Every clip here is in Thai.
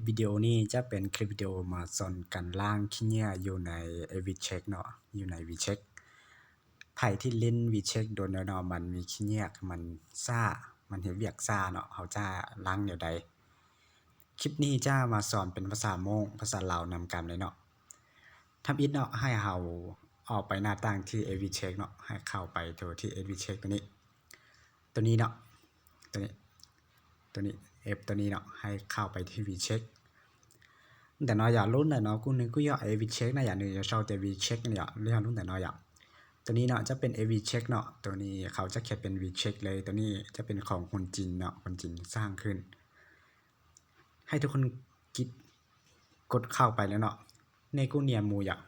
ลิปวิดีโอนี้จะเป็นคลิปวิดีโอมาสอนการล่างขี้เหงื่ออยู่ใน VCheck เนาะอยู่ใน VCheck ไผที่เล่น VCheck โดนแล้วเนาะมันมีขี้เหงื่อมันซ่ามันเฮ็ดเวียกซ่าเนาะเขาจะล้างแนวใดคลิปนี้จะมาสอนเป็นภาษามงภาษาลาวนำกันเลยเนาะทำอิฐเนาะให้เราออกไปหน้าต่างที่ VCheck เนาะให้เข้าไปที่ VCheck ตัวนี้เนาะตัวนี้F ตัวนี้เนาะให้เข้าไปที่ VCheck แต่nó giờ lúc này nó cũng nên cứ dọn VCheck นะอย่างนึงจะชอบแต่ VCheck เนี่ยเรื่องรุ่นแต่nóอย่างตัวนี้เนาะจะเป็น VCheck เนาะตัวนี้เขาจะเขียนเป็น VCheck เลยตัวนี้จะเป็นของคนจีนเนาะคนจีนสร้างขึ้นให้ทุกคนกดเข้าไปแล้วเนาะในกูเนียมูอย่าง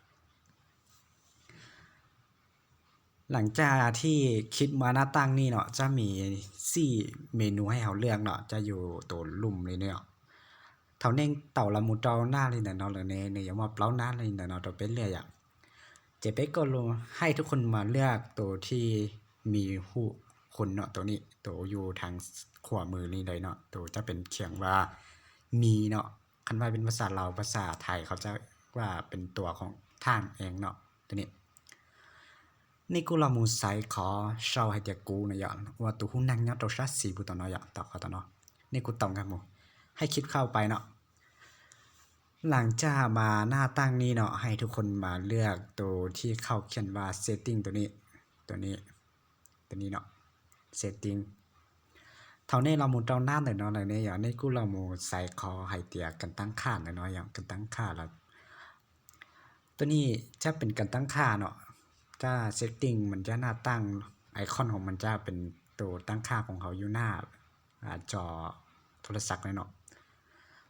หลังจากที่คิดมาหน้าตั้งนี่เนาะจะมี4เมนูให้เราเลือกเนาะจะอยู่ตัวลุ่มเลยเนี่ยthảo nên tàu là một trâu na lên là nó là nè nếu mà plau na lên là nóจะเป็นเลยอ่ะเจ๊เป๊กก็ลงให้ทุกคนมาเลือกตัวที่มีหูคนเนาะตัวนี้ตัวอยู่ทางขวามือนี่เลยเนาะตัวจะเป็นเขียนว่ามีเนาะคันว่าเป็นภาษาลาวภาษาไทยเขาจะว่าเป็นตัวของท่านเองเนาะตัวนี้นี่กูละมูไซขอเช่าให้เด็กกูนะอย่างว่าตัวหุ้นนั่งเนาะตัวชัดสีบุตรเนาะอย่างต่อเขาตัวเนาะนี่กูต้องกันมูให้คิดเข้าไปเนาะหลังจากมาหน้าตั้งนี้เนาะให้ทุกคนมาเลือกตัวที่เขาเขียนว่า setting ตัวนี้เนาะ setting เท่านี้เราหมุนเราหน้าหน่อยเนาะอะไรเนี่ยอย่างนี้กูเราหมุนใส่คอให้เตียกันตั้งค่าหน่อยเนาะอย่างกันตั้งค่าแล้วตัวนี้จะเป็นกันตั้งค่าเนาะถ้า setting มันจะหน้าตั้งไอคอนของมันจะเป็นตัวตั้งค่าของเขาอยู่หน้าจอโทรศัพท์เลยเนาะ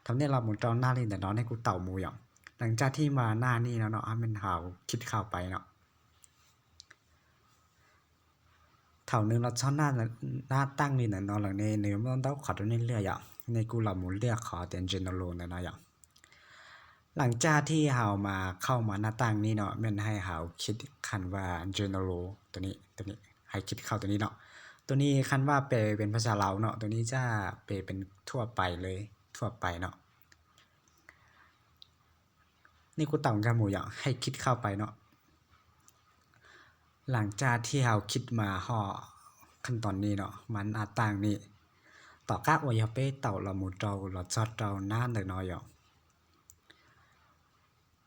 ทำเนี่ยเราหมุนตอนหน้าเลยแต่น้องให้กูเต่ามูอย่างหลังจากที่มาหน้านี่แล้วเนาะให้มันหาคิดเข้าไปเนาะเท่านึงเราชอบหน้าตั้งนี่นะเนาะหลังในเนื้อมันต้องขอตัวนี้เรื่อยในกูเราหมุนเลือกขอแต่ general นะเนาะอย่างหลังจากที่เรามาเข้ามาหน้าตั้งนี่เนาะมันให้เราคิดคันว่า general ตัวนี้ให้คิดเข้าตัวนี้เนาะตัวนี้คันว่าแปลเป็นภาษาลาวเนาะตัวนี้จะแปลเป็นทั่วไปเลยทั่วไปเนาะนี่กูต้องการหมูอย่างให้คิดเข้าไปเนาะหลังจากที่เราคิดมาห่อขั้นตอนนี้เนาะมันอาต่างนี้ต่อก้าอวยเป้เต่าละหมูเจ้าละจอดเจ้าหน้าเด็กน้อยอย่าง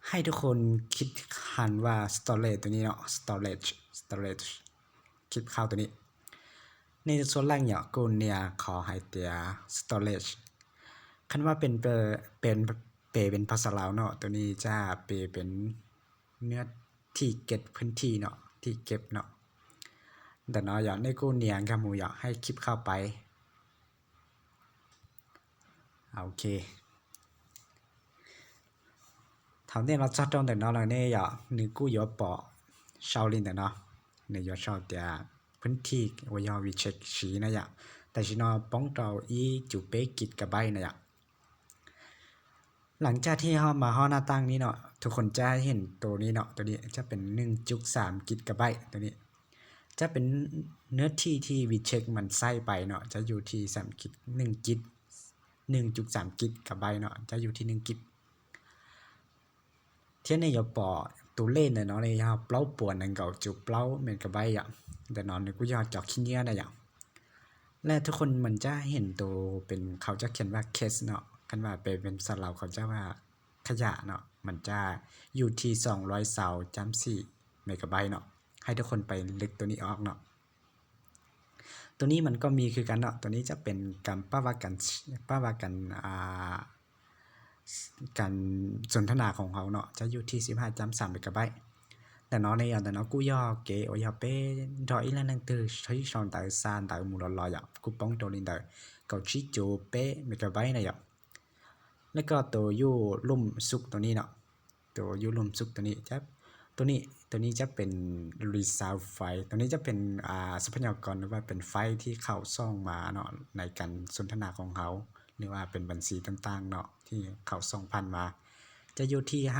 ให้ทุกคนคิดหันว่า storage ตัวนี้เนาะ storage คิดเข้าตัวนี้ในส่วนแรกเนี่ยกูเนี่ยขอให้เตีย storage คันว่าเป็นภาษาลาวเนาะตัวนี้จะเป็นเนื้อที่เก็บพื้นที่เนาะที่เก็บเนาะแต่เนาะอย่างในกูเนี่ยกับหมูอยากให้คลิปเข้าไปโอเคเท่านี้เราจัดตรงแต่เนาะเราเนี่ยอยากนึกกูยอปอชาวลินแต่เนาะในยอชาวเตียพื้นที่ว่ายอวิเช็คสีนะอย่างแต่ชิโนป้องเราอีจูเป๊กิดกับใบนะอย่างหลังจากที่เข้ามาห้องหน้าตั้งนี้เนาะทุกคนจะเห็นตัวนี้เนาะตัวนี้จะเป็น 1.3 กิกะไบต์ตัวนี้จะเป็นเนื้อที่VCheckมันใส่ไปเนาะจะอยู่ที่3กิก1กิก 1.3 กิกะไบต์เนาะจะอยู่ที่1กิกเที่ยในยอปอตัวเล่นเนาะในยาเปล่าป่วนนั่นก็จุเปล่าเมกะไบต์อย่างแต่นอนในกูยอดจอกขี้เงี้ยนะอย่างและทุกคนมันจะเห็นตัวเป็นเขาจะเขียนว่าเคสเนาะคันว่าเป็นสลับเขาจะว่าขยะเนาะมันจะอยู่ที่224 เมกะไบต์เนาะให้ทุกคนไปลึกตัวนี้ออกเนาะตัวนี้มันก็มีคือกันเนาะตัวนี้จะเป็นการป้าว่ากันการสนทนาของเขาเนาะจะอยู่ที่15.3 เมกะไบต์แต่nó này là nó cú do cái ở nhà bé rồi là năng từ thấy son tại san tại mù lò dọc cú bóng trôi lên tại cầu trí chỗ bé megabyte này dọc แล้วก็ตัวยู่ลุ่มซุกตัวนี้เนาะตัวยู่ลุ่มซุกตัวนี้จะเป็น reserve ไฟตัวนี้จะเป็นทรัพยากรหรือว่าเป็นไฟที่เขาส่องมาเนาะในการสนทนาของเขาหรือว่าเป็นบัญชีต่างๆเนาะที่เขาส่องผ่านมาจะอยู่ที่577.9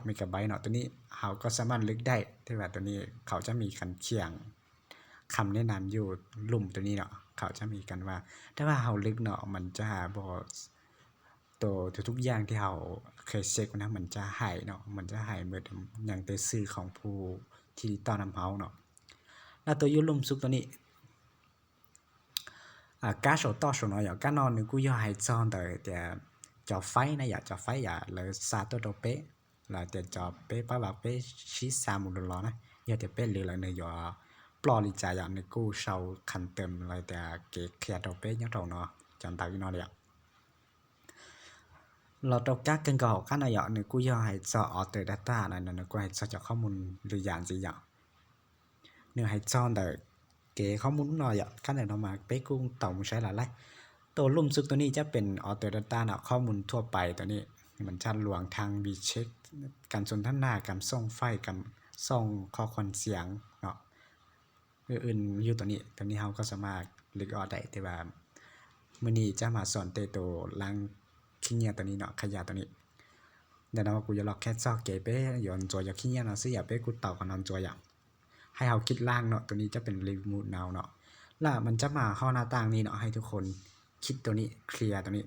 เมกะไบต์เนาะตัวนี้เขาก็สามารถลึกได้ที่ว่าตัวนี้เขาจะมีคันเคียงคำแนะนำอยู่ลุ่มตัวนี้เนาะ เขาจะมีกันว่าแต่ว่าเฮาลึกเนาะมันจะบ่ตัวทุกๆอย่างที่เฮาเคยเช็กนะมันจะหายเนาะมันจะหายหมดอย่างแต่ชื่อของผู้ที่ต้อนรับเฮาเนาะแล้วตัวอยู่ลุ่มสุกตัวนี้cá sấu to sấu nó cá non nếu cú yo hay chọn đời thì cho phái này cho phái ya là xa tôi đâu bé là thì cho bé bao bảo bé xí xa một lần đó này giờ thì bé lừa lại này giờ plo đi chạy ya nếu cú sau khăn tầm lại thì cái kia đâu bé nhớ đầu nó chọn tay nó đấyเราต้องการกันก่อนกันนะอย่างนึงกูอยากให้จอเอาแต่ data นั่นนะกูให้จอจากข้อมูลหรืออย่างสิอย่างนึงให้จอแต่เก๋ข้อมูลหน่อยอย่างกันแต่เรามาเป๊กกูต่อมึงใช้อะไรตัวลุ่มซึกตัวนี้จะเป็น auto data เนาะข้อมูลทั่วไปตัวนี้มันจะหลวงทางวีเช็คการสนทนาการส่งไฟการส่งข้อความเสียงเนาะอื่นๆอยู่ตัวนี้เราก็สามารถลึกออกได้แต่ว่ามื้อนี้จะมาสอนตัวลังขี้เงียตัวนี้เนาะขยะตัวนี้เดี๋ยวเรากูจะลอกแค่ซอกเก๋เป้ย้อนจอยจากขี้เงียเนาะซื้ออย่าเป้กูเต่ากันนอนจอยอย่างให้เราคิดล่างเนาะตัวนี้จะเป็นรีมูทนาวเนาะแล้วมันจะมาข้อหน้าต่างนี้เนาะให้ทุกคนคิดตัวนี้เคลียร์ตัวนี้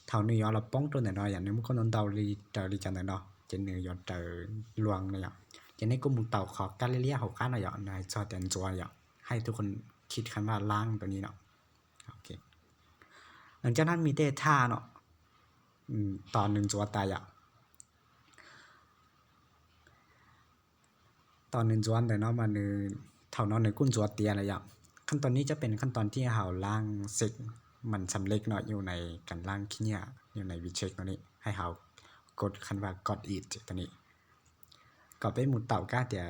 เท่านี้ย้อนเราป้องตัวไหนเนาะอย่างนี้มันก็นอนเตาลีจันเนาะเจนเนื้อย้อนเตอลวงเนี่ยจะในกูมุเต่าขอการเลี้ยหกการเนาะอย่างนายจอแดนจอยอย่างให้ทุกคนคิดคำว่าล่างตัวนี้เนาะโอเคหลังจากนั้นมีเดต้าเนาะตอนหนึ่งจัวตายอ่ะตอนหนึ่งจวนแต่เนาะมาหนึ่งเท่านั้นหนึ่งกุ้นจัวเตียอะไรอย่างขั้นตอนนี้จะเป็นขั้นตอนที่เฮาล่างเสร็จมันสำเร็จเนาะอยู่ในการล่างขี้เนี่ยอยู่ในวิเช็คตัวนี้ให้เฮากดคันว่ากดอีดตัวนี้ก็ไปหมุนเต่าก้าแต่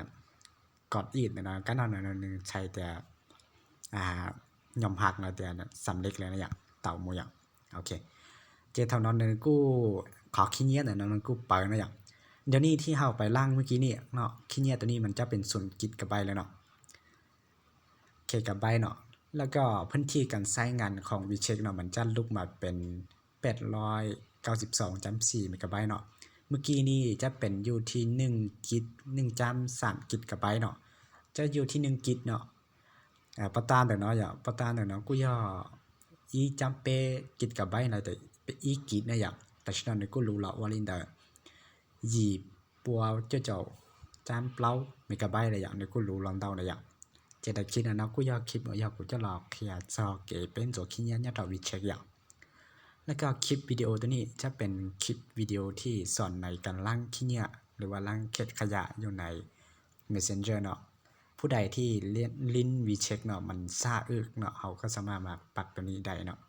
กดอีดเนาะก้านอนหนึ่งใช้แต่ยอมหักเนาะแต่สำเร็จเลยนะอย่างเต่ามูอย่างโอเคเจเท่านั้นหนึ่งกู้ขอขี้เนี่ยเนาะนั่นกู้เปิดนะอย่างเดี๋ยวนี้ที่เฮาไปล่างเมื่อกี้นี่เนาะขี้เนี่ยตัวนี้มันจะเป็นส่วนกิจกับใบแล้วเนาะเคกับใบเนาะแล้วก็พื้นที่การใช้งานของวิเช็คเนาะมันจะลุกมาเป็น892.4 เมกะไบต์เนาะเมื่อกี้นี่จะเป็นอยู่ที่1กิก1.3 กิกะไบต์เนาะจะอยู่ที่1กิกเนาะประตานเดี๋ยวเนาะอย่าประตานเดี๋ยวเนาะกูย่ออีจำเปกิกะไบต์นะแต่อีกิกนะอย่างแต่ฉะนั้นกูรู้ละว่าลินเดอร์ยีปัวเจ้าจานเปล่าเมกะไบต์อะไรอย่างนี้กูรู้ลองเดาอะไรอย่างจะได้คิดนะกูอยากคลิปอยากกูจะหลอกเขียนจอเก๋เป็นตัวขี้เงี้ยเนี่ยเราวิเช็คอย่างแล้วก็คลิปวิดีโอตัวนี้จะเป็นคลิปวิดีโอที่สอนในการล้างขี้เงี้ยหรือว่าล้างเก็บขยะอยู่ใน Messenger เนาะผู้ใดที่ลิ้นวิเช็คเนาะมันซ่าอึกเนาะเขาก็สามารถมาปรับตัวนี้ได้เนาะ